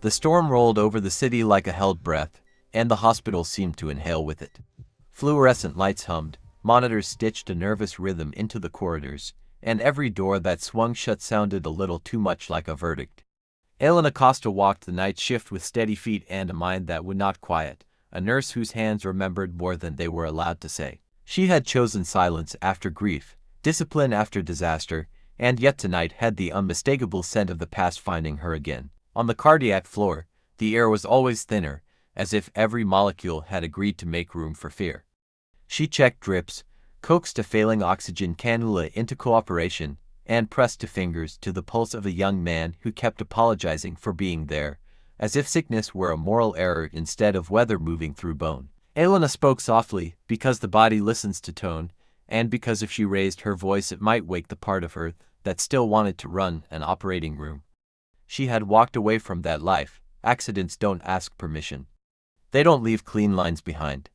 The storm rolled over the city like a held breath, and the hospital seemed to inhale with it. Fluorescent lights hummed, monitors stitched a nervous rhythm into the corridors, and every door that swung shut sounded a little too much like a verdict. Elena Costa walked the night shift with steady feet and a mind that would not quiet, a nurse whose hands remembered more than they were allowed to say. She had chosen silence after grief, discipline after disaster, and yet tonight had the unmistakable scent of the past finding her again. On the cardiac floor, the air was always thinner, as if every molecule had agreed to make room for fear. She checked drips, coaxed a failing oxygen cannula into cooperation, and pressed two fingers to the pulse of a young man who kept apologizing for being there, as if sickness were a moral error instead of weather moving through bone. Elena spoke softly, because the body listens to tone, and because if she raised her voice it might wake the part of her that still wanted to run an operating room. She had walked away from that life. Accidents don't ask permission. They don't leave clean lines behind.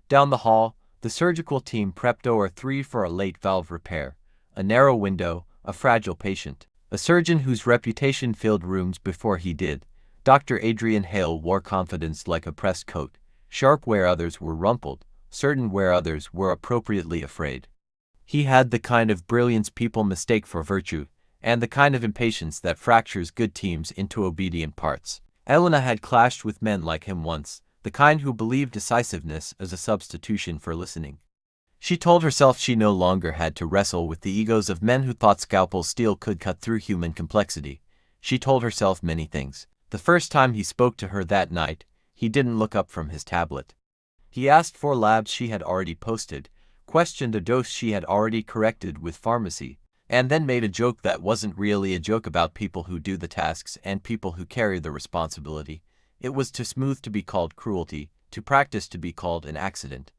Down the hall, the surgical team prepped OR3 for a late valve repair. A narrow window, a fragile patient. A surgeon whose reputation filled rooms before he did. Dr. Adrian Hale wore confidence like a pressed coat, sharp where others were rumpled, certain where others were appropriately afraid. He had the kind of brilliance people mistake for virtue, and the kind of impatience that fractures good teams into obedient parts. Elena had clashed with men like him once, the kind who believed decisiveness as a substitution for listening. She told herself she no longer had to wrestle with the egos of men who thought scalpel steel could cut through human complexity. She told herself many things. The first time he spoke to her that night, he didn't look up from his tablet. He asked for labs she had already posted, questioned a dose she had already corrected with pharmacy, and then made a joke that wasn't really a joke about people who do the tasks and people who carry the responsibility. It was too smooth to be called cruelty, too practiced to be called an accident.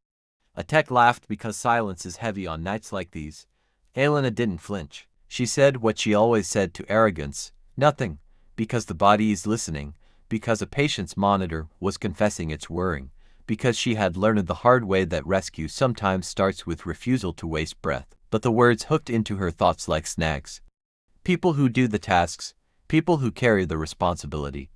A tech laughed because silence is heavy on nights like these. Elena didn't flinch. She said what she always said to arrogance, nothing, because the body is listening, because a patient's monitor was confessing its worrying, because she had learned the hard way that rescue sometimes starts with refusal to waste breath. But the words hooked into her thoughts like snags. People who do the tasks, people who carry the responsibility.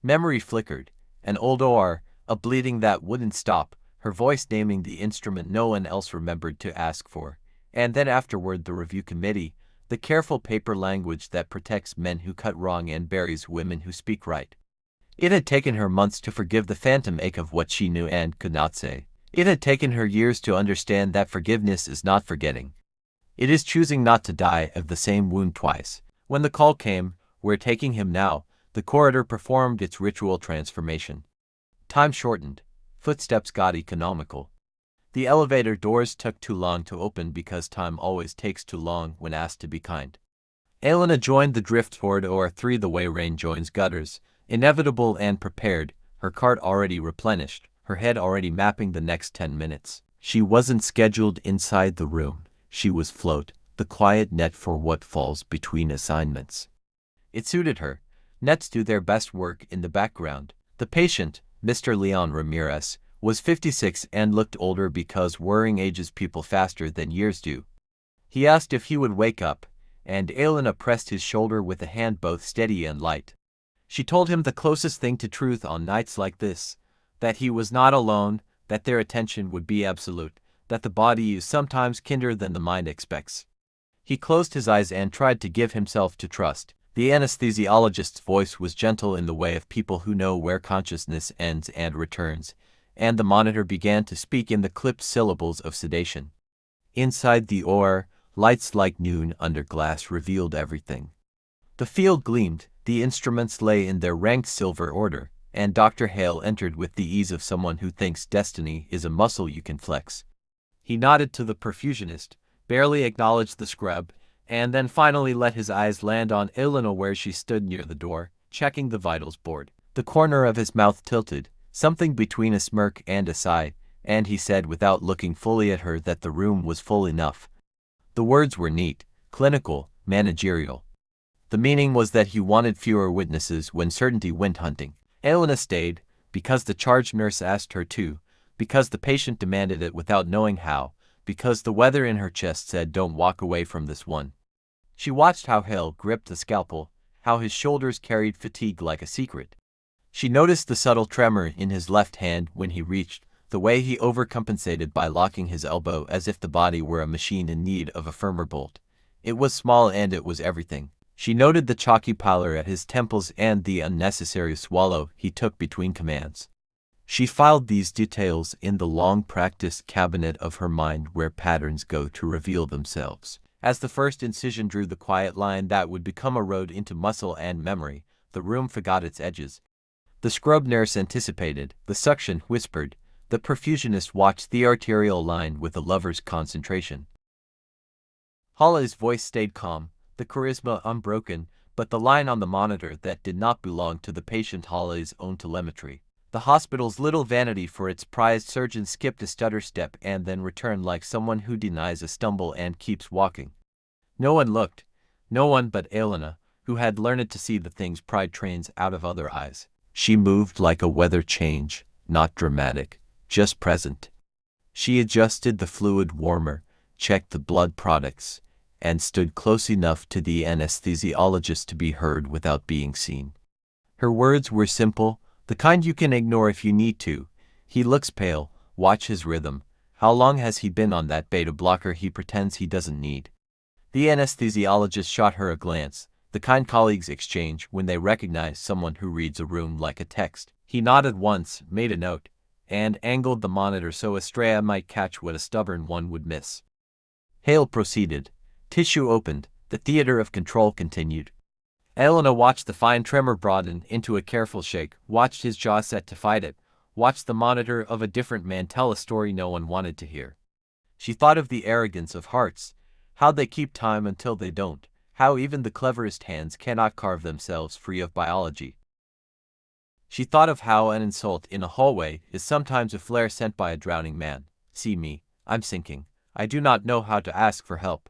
Memory flickered. An old OR, a bleeding that wouldn't stop, her voice naming the instrument no one else remembered to ask for, and then afterward the review committee, the careful paper language that protects men who cut wrong and buries women who speak right. It had taken her months to forgive the phantom ache of what she knew and could not say. It had taken her years to understand that forgiveness is not forgetting. It is choosing not to die of the same wound twice. When the call came, "We're taking him now," the corridor performed its ritual transformation. Time shortened. Footsteps got economical. The elevator doors took too long to open because time always takes too long when asked to be kind. Elena joined the drift toward OR3 the way rain joins gutters, inevitable and prepared, her cart already replenished, her head already mapping the next 10 minutes. She wasn't scheduled inside the room. She was float, the quiet net for what falls between assignments. It suited her. Nets do their best work in the background. The patient, Mr. Leon Ramirez, was 56 and looked older because worrying ages people faster than years do. He asked if he would wake up, and Elena pressed his shoulder with a hand both steady and light. She told him the closest thing to truth on nights like this, that he was not alone, that their attention would be absolute, that the body is sometimes kinder than the mind expects. He closed his eyes and tried to give himself to trust. The anesthesiologist's voice was gentle in the way of people who know where consciousness ends and returns, and the monitor began to speak in the clipped syllables of sedation. Inside the OR, lights like noon under glass revealed everything. The field gleamed, the instruments lay in their ranked silver order, and Dr. Hale entered with the ease of someone who thinks destiny is a muscle you can flex. He nodded to the perfusionist, barely acknowledged the scrub, and then finally let his eyes land on Elena where she stood near the door, checking the vitals board. The corner of his mouth tilted, something between a smirk and a sigh, and he said without looking fully at her that the room was full enough. The words were neat, clinical, managerial. The meaning was that he wanted fewer witnesses when certainty went hunting. Elena stayed, because the charge nurse asked her to, because the patient demanded it without knowing how, because the weather in her chest said don't walk away from this one. She watched how Hale gripped the scalpel, how his shoulders carried fatigue like a secret. She noticed the subtle tremor in his left hand when he reached, the way he overcompensated by locking his elbow as if the body were a machine in need of a firmer bolt. It was small and it was everything. She noted the chalky pallor at his temples and the unnecessary swallow he took between commands. She filed these details in the long-practiced cabinet of her mind where patterns go to reveal themselves. As the first incision drew the quiet line that would become a road into muscle and memory, the room forgot its edges. The scrub nurse anticipated, the suction whispered, the perfusionist watched the arterial line with a lover's concentration. Holly's voice stayed calm, the charisma unbroken, but the line on the monitor that did not belong to the patient Holly's own telemetry. The hospital's little vanity for its prized surgeon skipped a stutter step and then returned like someone who denies a stumble and keeps walking. No one looked. No one but Elena, who had learned to see the things pride trains out of other eyes. She moved like a weather change, not dramatic, just present. She adjusted the fluid warmer, checked the blood products, and stood close enough to the anesthesiologist to be heard without being seen. Her words were simple, the kind you can ignore if you need to. He looks pale, watch his rhythm. How long has he been on that beta blocker he pretends he doesn't need? The anesthesiologist shot her a glance, the kind colleagues exchange when they recognize someone who reads a room like a text. He nodded once, made a note, and angled the monitor so Estrella might catch what a stubborn one would miss. Hale proceeded. Tissue opened. The theater of control continued. Elena watched the fine tremor broaden into a careful shake, watched his jaw set to fight it, watched the monitor of a different man tell a story no one wanted to hear. She thought of the arrogance of hearts, how they keep time until they don't, how even the cleverest hands cannot carve themselves free of biology. She thought of how an insult in a hallway is sometimes a flare sent by a drowning man. See me, I'm sinking. I do not know how to ask for help.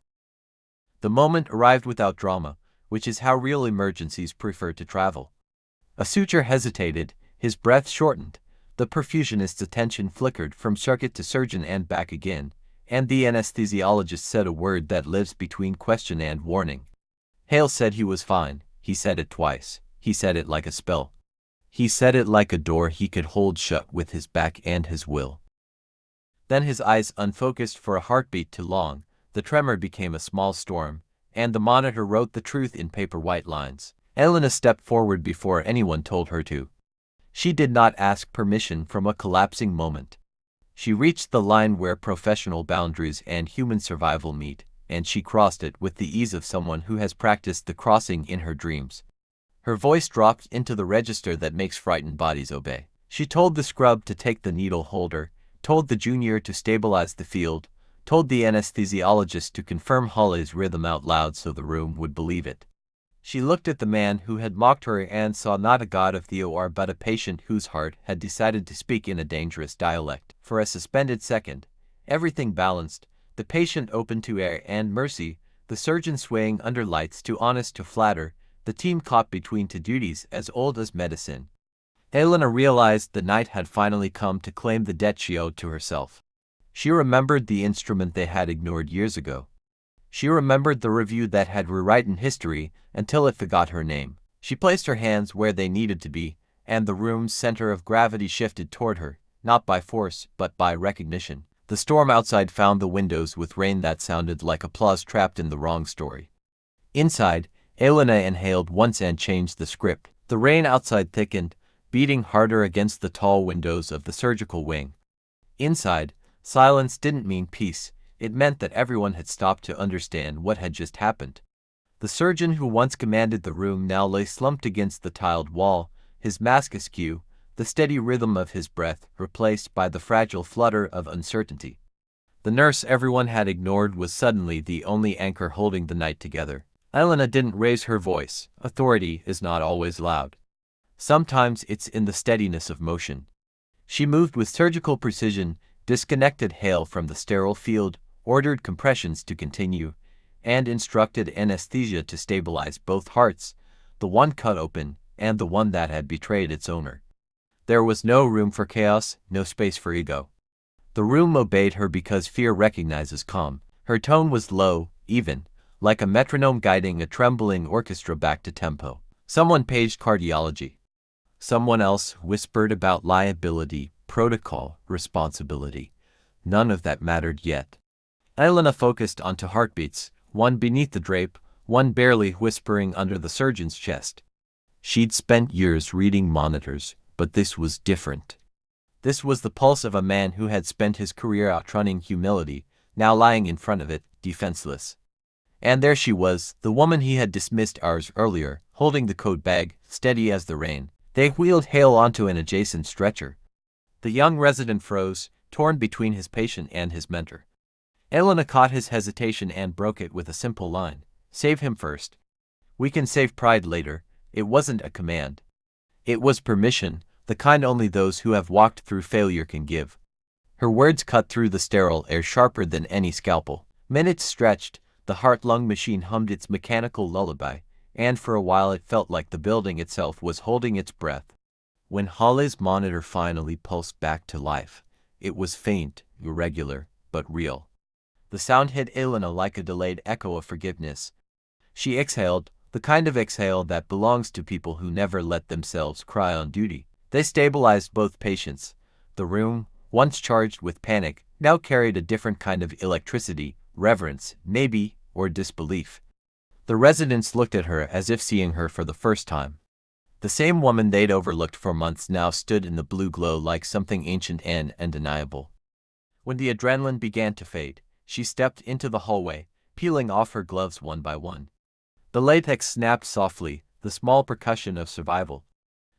The moment arrived without drama, which is how real emergencies prefer to travel. A suture hesitated, his breath shortened, the perfusionist's attention flickered from circuit to surgeon and back again, and the anesthesiologist said a word that lives between question and warning. Hale said he was fine. He said it twice. He said it like a spell. He said it like a door he could hold shut with his back and his will. Then his eyes unfocused for a heartbeat too long, the tremor became a small storm, and the monitor wrote the truth in paper white lines. Elena stepped forward before anyone told her to. She did not ask permission from a collapsing moment. She reached the line where professional boundaries and human survival meet, and she crossed it with the ease of someone who has practiced the crossing in her dreams. Her voice dropped into the register that makes frightened bodies obey. She told the scrub to take the needle holder, told the junior to stabilize the field, told the anesthesiologist to confirm Holly's rhythm out loud so the room would believe it. She looked at the man who had mocked her and saw not a god of the OR but a patient whose heart had decided to speak in a dangerous dialect. For a suspended second, everything balanced, the patient open to air and mercy, the surgeon swaying under lights too honest to flatter, the team caught between two duties as old as medicine. Elena realized the night had finally come to claim the debt she owed to herself. She remembered the instrument they had ignored years ago. She remembered the review that had rewritten history until it forgot her name. She placed her hands where they needed to be, and the room's center of gravity shifted toward her, not by force, but by recognition. The storm outside found the windows with rain that sounded like applause trapped in the wrong story. Inside, Elena inhaled once and changed the script. The rain outside thickened, beating harder against the tall windows of the surgical wing. Inside, silence didn't mean peace. It meant that everyone had stopped to understand what had just happened. The surgeon who once commanded the room now lay slumped against the tiled wall, his mask askew, the steady rhythm of his breath replaced by the fragile flutter of uncertainty. The nurse everyone had ignored was suddenly the only anchor holding the night together. Elena didn't raise her voice. Authority is not always loud. Sometimes it's in the steadiness of motion. She moved with surgical precision, disconnected Hale from the sterile field, ordered compressions to continue, and instructed anesthesia to stabilize both hearts, the one cut open and the one that had betrayed its owner. There was no room for chaos, no space for ego. The room obeyed her because fear recognizes calm. Her tone was low, even, like a metronome guiding a trembling orchestra back to tempo. Someone paged cardiology. Someone else whispered about liability, protocol, responsibility. None of that mattered yet. Elena focused onto heartbeats, one beneath the drape, one barely whispering under the surgeon's chest. She'd spent years reading monitors, but this was different. This was the pulse of a man who had spent his career outrunning humility, now lying in front of it, defenseless. And there she was, the woman he had dismissed hours earlier, holding the coat bag, steady as the rain. They wheeled Hale onto an adjacent stretcher. The young resident froze, torn between his patient and his mentor. Elena caught his hesitation and broke it with a simple line. Save him first. We can save pride later. It wasn't a command. It was permission, the kind only those who have walked through failure can give. Her words cut through the sterile air sharper than any scalpel. Minutes stretched, the heart-lung machine hummed its mechanical lullaby, and for a while it felt like the building itself was holding its breath. When Holly's monitor finally pulsed back to life, it was faint, irregular, but real. The sound hit Elena like a delayed echo of forgiveness. She exhaled, the kind of exhale that belongs to people who never let themselves cry on duty. They stabilized both patients. The room, once charged with panic, now carried a different kind of electricity, reverence, maybe, or disbelief. The residents looked at her as if seeing her for the first time. The same woman they'd overlooked for months now stood in the blue glow like something ancient and undeniable. When the adrenaline began to fade, she stepped into the hallway, peeling off her gloves one by one. The latex snapped softly, the small percussion of survival.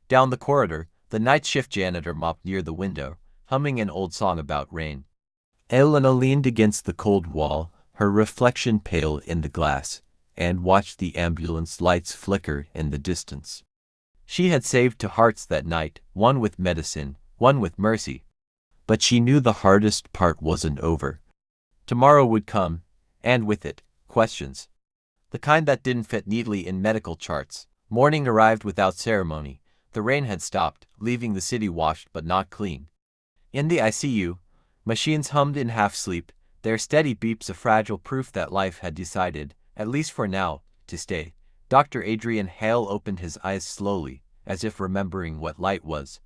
Down the corridor, the night shift janitor mopped near the window, humming an old song about rain. Elena leaned against the cold wall, her reflection pale in the glass, and watched the ambulance lights flicker in the distance. She had saved two hearts that night, one with medicine, one with mercy. But she knew the hardest part wasn't over. Tomorrow would come, and with it, questions. The kind that didn't fit neatly in medical charts. Morning arrived without ceremony. The rain had stopped, leaving the city washed but not clean. In the ICU, machines hummed in half-sleep, their steady beeps a fragile proof that life had decided, at least for now, to stay. Dr. Adrian Hale opened his eyes slowly, as if remembering what light was.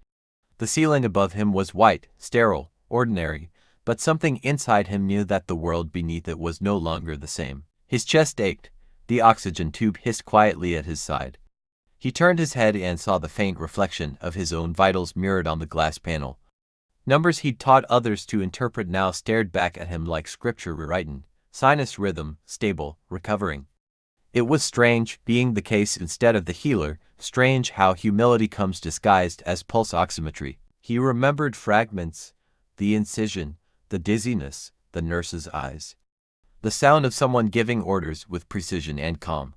The ceiling above him was white, sterile, ordinary, but something inside him knew that the world beneath it was no longer the same. His chest ached. The oxygen tube hissed quietly at his side. He turned his head and saw the faint reflection of his own vitals mirrored on the glass panel. Numbers he'd taught others to interpret now stared back at him like scripture rewritten. Sinus rhythm, stable, recovering. It was strange, being the case instead of the healer, strange how humility comes disguised as pulse oximetry. He remembered fragments, the incision, the dizziness, the nurse's eyes. The sound of someone giving orders with precision and calm.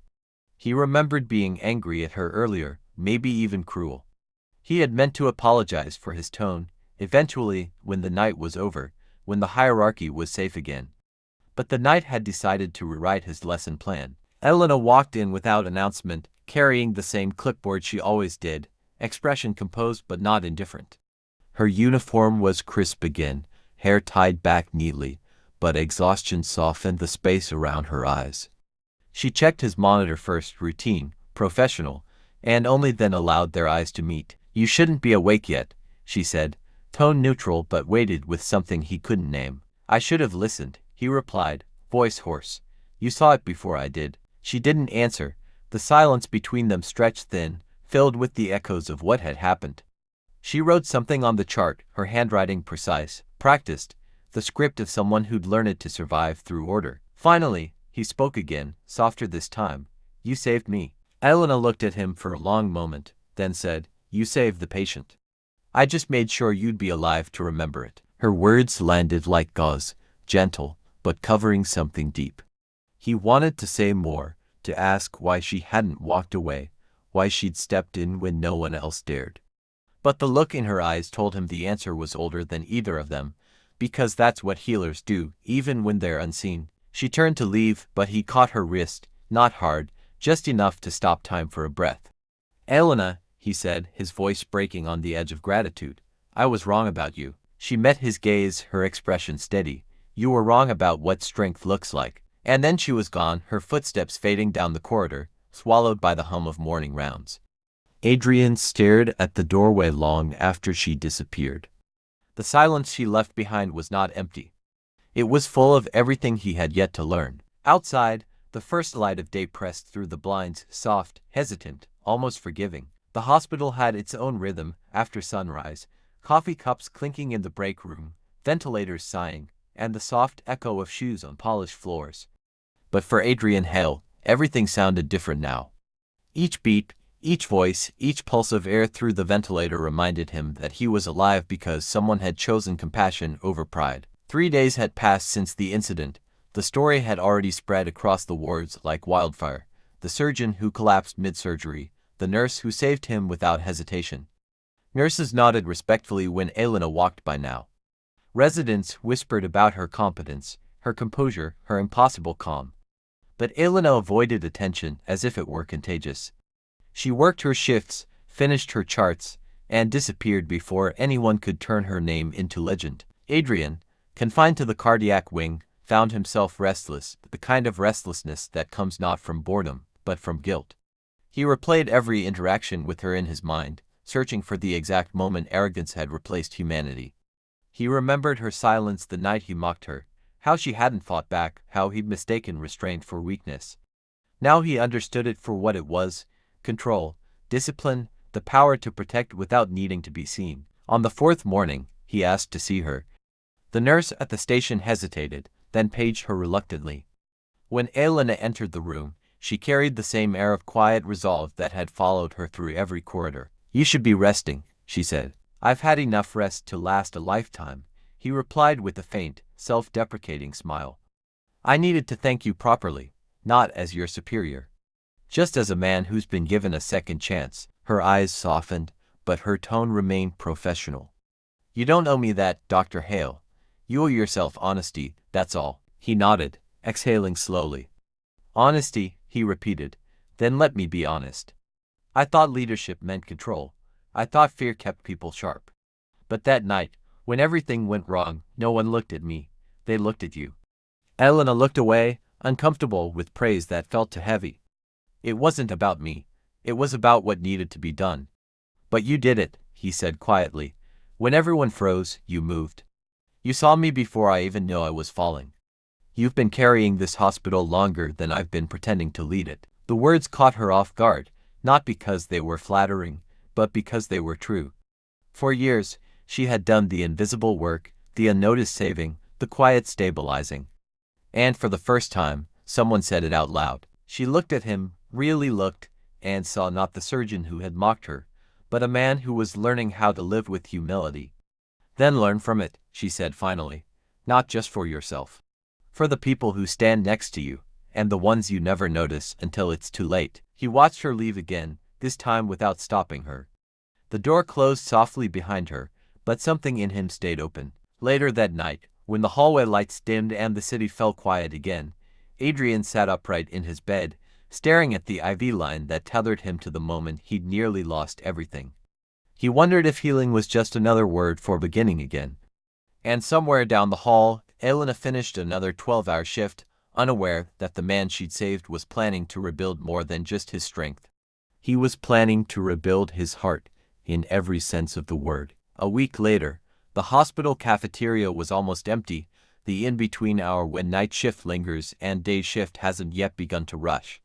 He remembered being angry at her earlier, maybe even cruel. He had meant to apologize for his tone, eventually, when the night was over, when the hierarchy was safe again. But the night had decided to rewrite his lesson plan. Elena walked in without announcement, carrying the same clipboard she always did, expression composed but not indifferent. Her uniform was crisp again, hair tied back neatly, but exhaustion softened the space around her eyes. She checked his monitor first, routine, professional, and only then allowed their eyes to meet. You shouldn't be awake yet, she said, tone neutral but weighted with something he couldn't name. I should have listened, he replied, voice hoarse. You saw it before I did. She didn't answer. The silence between them stretched thin, filled with the echoes of what had happened. She wrote something on the chart, her handwriting precise, practiced, the script of someone who'd learned to survive through order. Finally, he spoke again, softer this time. You saved me. Elena looked at him for a long moment, then said, you saved the patient. I just made sure you'd be alive to remember it. Her words landed like gauze, gentle, but covering something deep. He wanted to say more, to ask why she hadn't walked away, why she'd stepped in when no one else dared. But the look in her eyes told him the answer was older than either of them, because that's what healers do, even when they're unseen. She turned to leave, but he caught her wrist, not hard, just enough to stop time for a breath. Elena, he said, his voice breaking on the edge of gratitude, I was wrong about you. She met his gaze, her expression steady. You were wrong about what strength looks like. And then she was gone, her footsteps fading down the corridor, swallowed by the hum of morning rounds. Adrian stared at the doorway long after she disappeared. The silence she left behind was not empty. It was full of everything he had yet to learn. Outside, the first light of day pressed through the blinds, soft, hesitant, almost forgiving. The hospital had its own rhythm after sunrise, coffee cups clinking in the break room, ventilators sighing, and the soft echo of shoes on polished floors. But for Adrian Hale, everything sounded different now. Each beat, each voice, each pulse of air through the ventilator reminded him that he was alive because someone had chosen compassion over pride. 3 days had passed since the incident. The story had already spread across the wards like wildfire. The surgeon who collapsed mid-surgery, the nurse who saved him without hesitation. Nurses nodded respectfully when Elena walked by now. Residents whispered about her competence, her composure, her impossible calm. But Elena avoided attention as if it were contagious. She worked her shifts, finished her charts, and disappeared before anyone could turn her name into legend. Adrian, confined to the cardiac wing, found himself restless, the kind of restlessness that comes not from boredom, but from guilt. He replayed every interaction with her in his mind, searching for the exact moment arrogance had replaced humanity. He remembered her silence the night he mocked her, how she hadn't fought back, how he'd mistaken restraint for weakness. Now he understood it for what it was: control, discipline, the power to protect without needing to be seen. On the 4th morning, he asked to see her. The nurse at the station hesitated, then paged her reluctantly. When Elena entered the room, she carried the same air of quiet resolve that had followed her through every corridor. "You should be resting," she said. "I've had enough rest to last a lifetime," he replied with a faint, self-deprecating smile. "I needed to thank you properly, not as your superior. Just as a man who's been given a second chance." Her eyes softened, but her tone remained professional. "You don't owe me that, Dr. Hale. You owe yourself honesty, that's all." He nodded, exhaling slowly. "Honesty," he repeated. "Then let me be honest. I thought leadership meant control. I thought fear kept people sharp. But that night, when everything went wrong, no one looked at me. They looked at you." Elena looked away, uncomfortable with praise that felt too heavy. "It wasn't about me. It was about what needed to be done." "But you did it," he said quietly. "When everyone froze, you moved. You saw me before I even knew I was falling. You've been carrying this hospital longer than I've been pretending to lead it." The words caught her off guard, not because they were flattering, but because they were true. For years, she had done the invisible work, the unnoticed saving, the quiet stabilizing. And for the first time, someone said it out loud. She looked at him, really looked, and saw not the surgeon who had mocked her, but a man who was learning how to live with humility. "Then learn from it," she said finally, "not just for yourself. For the people who stand next to you, and the ones you never notice until it's too late." He watched her leave again, this time without stopping her. The door closed softly behind her, but something in him stayed open. Later that night, when the hallway lights dimmed and the city fell quiet again, Adrian sat upright in his bed, staring at the IV line that tethered him to the moment he'd nearly lost everything. He wondered if healing was just another word for beginning again. And somewhere down the hall, Elena finished another 12-hour shift, unaware that the man she'd saved was planning to rebuild more than just his strength. He was planning to rebuild his heart, in every sense of the word. A week later, the hospital cafeteria was almost empty, the in-between hour when night shift lingers and day shift hasn't yet begun to rush.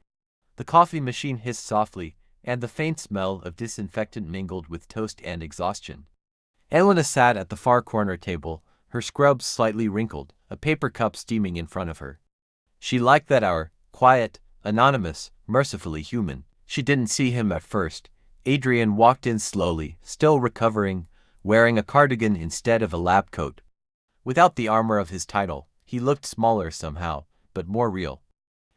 The coffee machine hissed softly, and the faint smell of disinfectant mingled with toast and exhaustion. Elena sat at the far corner table, her scrubs slightly wrinkled, a paper cup steaming in front of her. She liked that hour, quiet, anonymous, mercifully human. She didn't see him at first. Adrian walked in slowly, still recovering, wearing a cardigan instead of a lab coat. Without the armor of his title, he looked smaller somehow, but more real.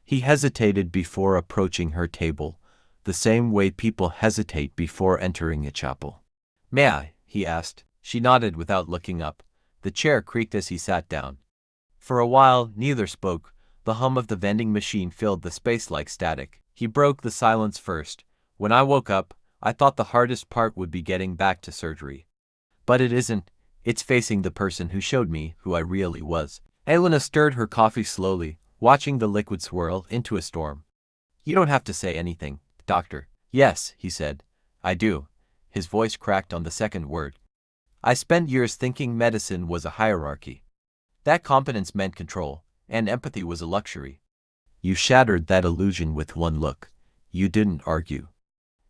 He hesitated before approaching her table, the same way people hesitate before entering a chapel. "May I?" he asked. She nodded without looking up. The chair creaked as he sat down. For a while, neither spoke. The hum of the vending machine filled the space like static. He broke the silence first. "When I woke up, I thought the hardest part would be getting back to surgery. But it isn't. It's facing the person who showed me who I really was." Elena stirred her coffee slowly, watching the liquid swirl into a storm. "You don't have to say anything, doctor." "Yes," he said. I do. His voice cracked on the second word. I spent years thinking medicine was a hierarchy. That competence meant control, and empathy was a luxury. You shattered that illusion with one look. You didn't argue.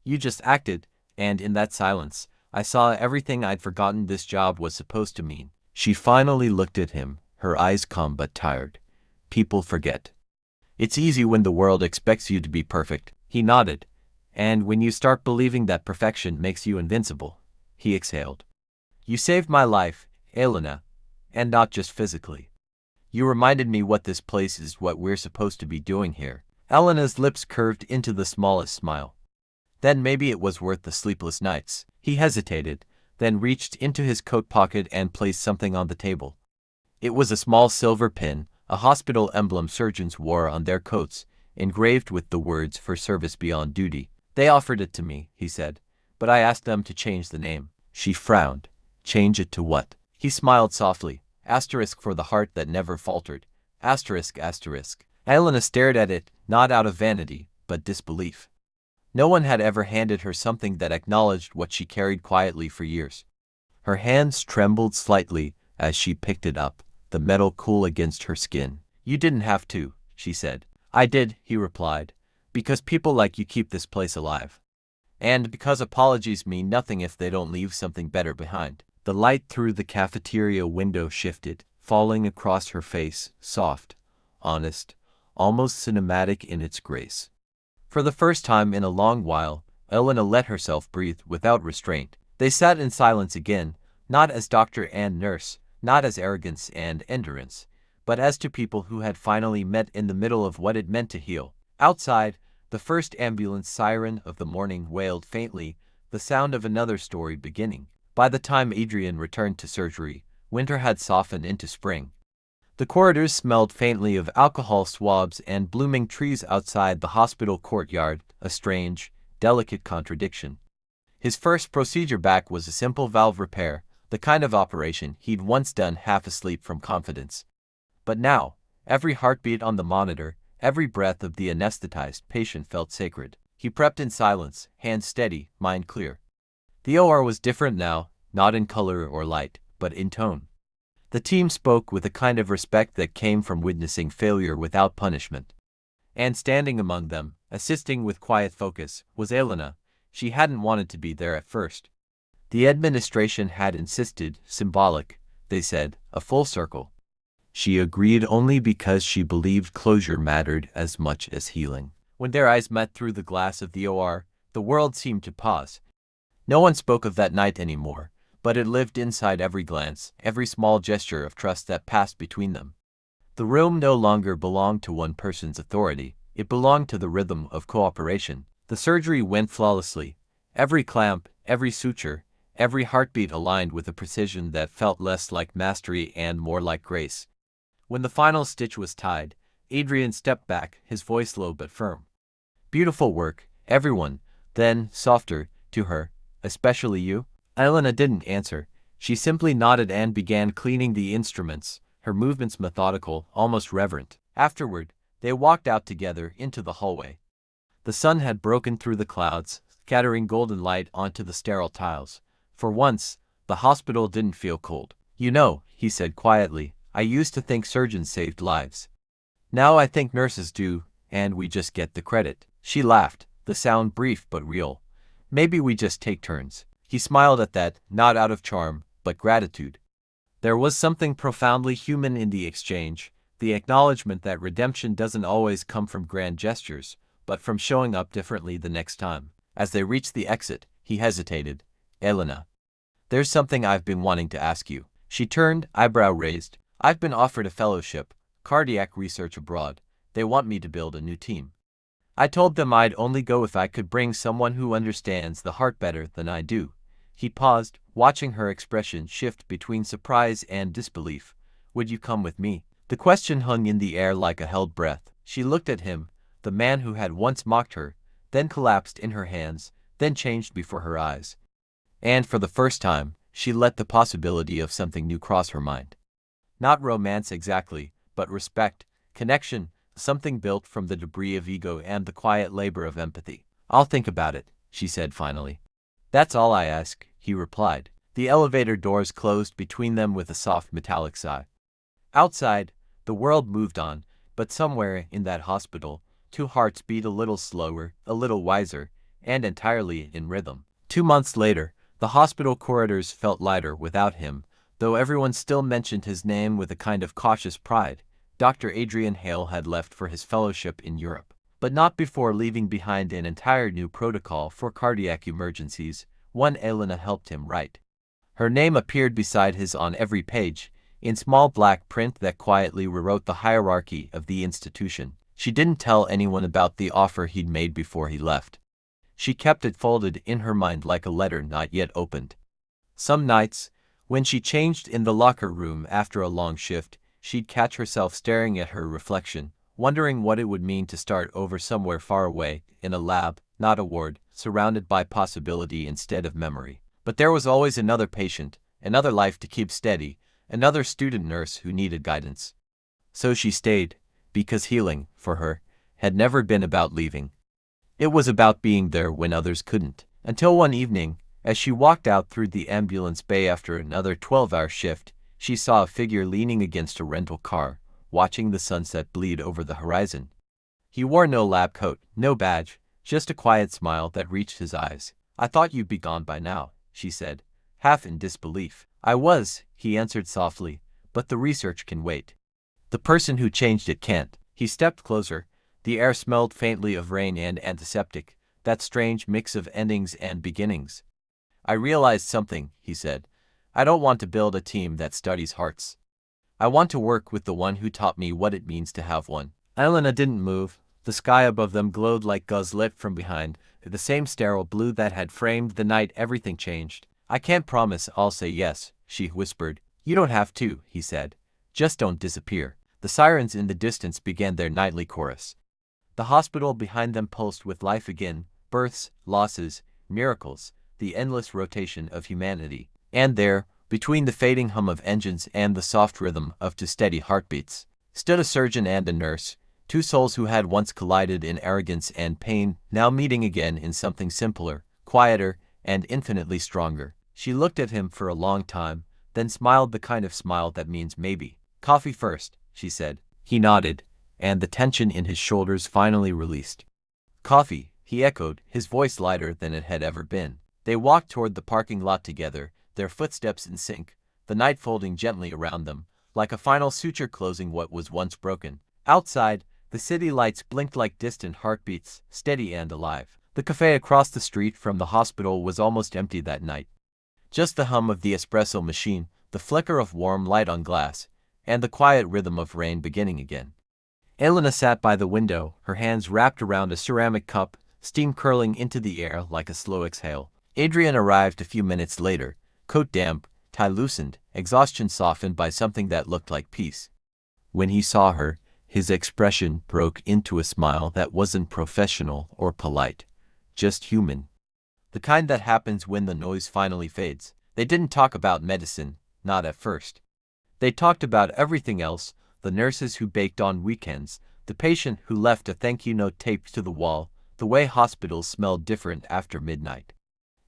You just acted, and in that silence, I saw everything I'd forgotten this job was supposed to mean. She finally looked at him, her eyes calm but tired. People forget. It's easy when the world expects you to be perfect. He nodded. And when you start believing that perfection makes you invincible, he exhaled. You saved my life, Elena, and not just physically. You reminded me what this place is, what we're supposed to be doing here. Elena's lips curved into the smallest smile. Then maybe it was worth the sleepless nights. He hesitated, then reached into his coat pocket and placed something on the table. It was a small silver pin, a hospital emblem surgeons wore on their coats, engraved with the words "For service beyond duty." They offered it to me, he said, but I asked them to change the name. She frowned. Change it to what? He smiled softly. Asterisk for the heart that never faltered. Asterisk, asterisk. Elena stared at it, not out of vanity, but disbelief. No one had ever handed her something that acknowledged what she carried quietly for years. Her hands trembled slightly as she picked it up, the metal cool against her skin. You didn't have to, she said. I did, he replied, because people like you keep this place alive. And because apologies mean nothing if they don't leave something better behind. The light through the cafeteria window shifted, falling across her face, soft, honest, almost cinematic in its grace. For the first time in a long while, Elena let herself breathe without restraint. They sat in silence again, not as doctor and nurse, not as arrogance and endurance, but as two people who had finally met in the middle of what it meant to heal. Outside, the first ambulance siren of the morning wailed faintly, the sound of another story beginning. By the time Adrian returned to surgery, winter had softened into spring. The corridors smelled faintly of alcohol swabs and blooming trees outside the hospital courtyard, a strange, delicate contradiction. His first procedure back was a simple valve repair, the kind of operation he'd once done half asleep from confidence. But now, every heartbeat on the monitor, every breath of the anesthetized patient felt sacred. He prepped in silence, hands steady, mind clear. The OR was different now, not in color or light, but in tone. The team spoke with a kind of respect that came from witnessing failure without punishment. And standing among them, assisting with quiet focus, was Elena. She hadn't wanted to be there at first. The administration had insisted, symbolic, they said, a full circle. She agreed only because she believed closure mattered as much as healing. When their eyes met through the glass of the OR, the world seemed to pause. No one spoke of that night anymore, but it lived inside every glance, every small gesture of trust that passed between them. The room no longer belonged to one person's authority, it belonged to the rhythm of cooperation. The surgery went flawlessly. Every clamp, every suture, every heartbeat aligned with a precision that felt less like mastery and more like grace. When the final stitch was tied, Adrian stepped back, his voice low but firm. Beautiful work, everyone. Then, softer, to her, especially you? Elena didn't answer. She simply nodded and began cleaning the instruments, her movements methodical, almost reverent. Afterward, they walked out together into the hallway. The sun had broken through the clouds, scattering golden light onto the sterile tiles. For once, the hospital didn't feel cold. You know, he said quietly, I used to think surgeons saved lives. Now I think nurses do, and we just get the credit. She laughed, the sound brief but real. Maybe we just take turns. He smiled at that, not out of charm, but gratitude. There was something profoundly human in the exchange, the acknowledgement that redemption doesn't always come from grand gestures, but from showing up differently the next time. As they reached the exit, he hesitated. Elena, there's something I've been wanting to ask you. She turned, eyebrow raised. I've been offered a fellowship, cardiac research abroad. They want me to build a new team. I told them I'd only go if I could bring someone who understands the heart better than I do. He paused, watching her expression shift between surprise and disbelief. Would you come with me? The question hung in the air like a held breath. She looked at him, the man who had once mocked her, then collapsed in her hands, then changed before her eyes. And for the first time, she let the possibility of something new cross her mind. Not romance exactly, but respect, connection, something built from the debris of ego and the quiet labor of empathy. I'll think about it, she said finally. "That's all I ask," he replied. The elevator doors closed between them with a soft metallic sigh. Outside, the world moved on, but somewhere in that hospital, two hearts beat a little slower, a little wiser, and entirely in rhythm. 2 months later, the hospital corridors felt lighter without him, though everyone still mentioned his name with a kind of cautious pride. Dr. Adrian Hale had left for his fellowship in Europe, but not before leaving behind an entire new protocol for cardiac emergencies, one Elena helped him write. Her name appeared beside his on every page, in small black print that quietly rewrote the hierarchy of the institution. She didn't tell anyone about the offer he'd made before he left. She kept it folded in her mind like a letter not yet opened. Some nights, when she changed in the locker room after a long shift, she'd catch herself staring at her reflection, wondering what it would mean to start over somewhere far away, in a lab, not a ward, surrounded by possibility instead of memory. But there was always another patient, another life to keep steady, another student nurse who needed guidance. So she stayed, because healing, for her, had never been about leaving. It was about being there when others couldn't. Until one evening, as she walked out through the ambulance bay after another 12-hour shift, she saw a figure leaning against a rental car, watching the sunset bleed over the horizon. He wore no lab coat, no badge, just a quiet smile that reached his eyes. "I thought you'd be gone by now," she said, half in disbelief. "I was," he answered softly, "but the research can wait. The person who changed it can't." He stepped closer. The air smelled faintly of rain and antiseptic, that strange mix of endings and beginnings. "I realized something," he said. "I don't want to build a team that studies hearts. I want to work with the one who taught me what it means to have one." Elena didn't move. The sky above them glowed like gauze lit from behind, the same sterile blue that had framed the night everything changed. "I can't promise I'll say yes," she whispered. "You don't have to," he said. "Just don't disappear." The sirens in the distance began their nightly chorus. The hospital behind them pulsed with life again, births, losses, miracles, the endless rotation of humanity. And there, between the fading hum of engines and the soft rhythm of two steady heartbeats, stood a surgeon and a nurse, two souls who had once collided in arrogance and pain, now meeting again in something simpler, quieter, and infinitely stronger. She looked at him for a long time, then smiled the kind of smile that means maybe. "Coffee first," she said. He nodded, and the tension in his shoulders finally released. "Coffee," he echoed, his voice lighter than it had ever been. They walked toward the parking lot together, their footsteps in sync, the night folding gently around them, like a final suture closing what was once broken. Outside, the city lights blinked like distant heartbeats, steady and alive. The cafe across the street from the hospital was almost empty that night. Just the hum of the espresso machine, the flicker of warm light on glass, and the quiet rhythm of rain beginning again. Elena sat by the window, her hands wrapped around a ceramic cup, steam curling into the air like a slow exhale. Adrian arrived a few minutes later, coat damp, tie loosened, exhaustion softened by something that looked like peace. When he saw her, his expression broke into a smile that wasn't professional or polite, just human. The kind that happens when the noise finally fades. They didn't talk about medicine, not at first. They talked about everything else, the nurses who baked on weekends, the patient who left a thank you note taped to the wall, the way hospitals smelled different after midnight.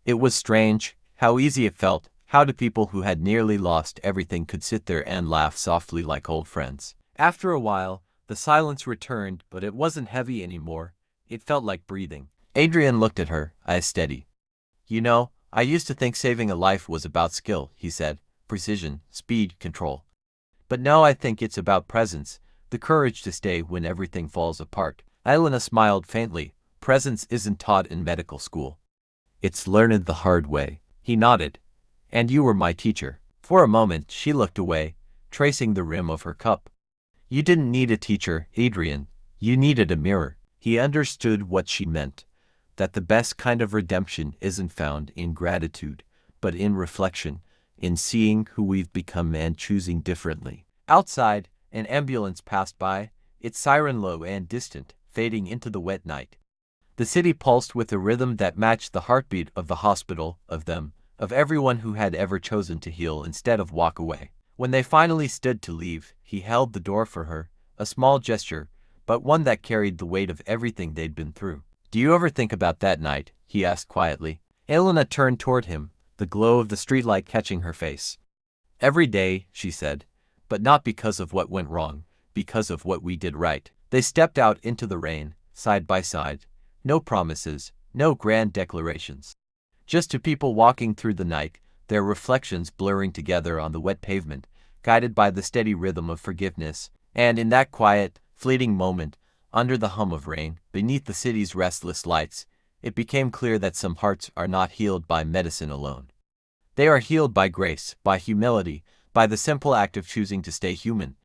It was strange, how easy it felt, how the people who had nearly lost everything could sit there and laugh softly like old friends. After a while, the silence returned, but it wasn't heavy anymore. It felt like breathing. Adrian looked at her, eyes steady. "You know, I used to think saving a life was about skill," he said. "Precision, speed, control. But now I think it's about presence, the courage to stay when everything falls apart." Elena smiled faintly. "Presence isn't taught in medical school. It's learned the hard way." He nodded. "And you were my teacher." For a moment, she looked away, tracing the rim of her cup. "You didn't need a teacher, Adrian. You needed a mirror." He understood what she meant, that the best kind of redemption isn't found in gratitude, but in reflection, in seeing who we've become and choosing differently. Outside, an ambulance passed by, its siren low and distant, fading into the wet night. The city pulsed with a rhythm that matched the heartbeat of the hospital, of them, of everyone who had ever chosen to heal instead of walk away. When they finally stood to leave, he held the door for her, a small gesture, but one that carried the weight of everything they'd been through. "Do you ever think about that night?" he asked quietly. Elena turned toward him, the glow of the streetlight catching her face. "Every day," she said, "but not because of what went wrong, because of what we did right." They stepped out into the rain, side by side. No promises, no grand declarations. Just two people walking through the night, their reflections blurring together on the wet pavement, guided by the steady rhythm of forgiveness. And in that quiet, fleeting moment, under the hum of rain, beneath the city's restless lights, it became clear that some hearts are not healed by medicine alone. They are healed by grace, by humility, by the simple act of choosing to stay human.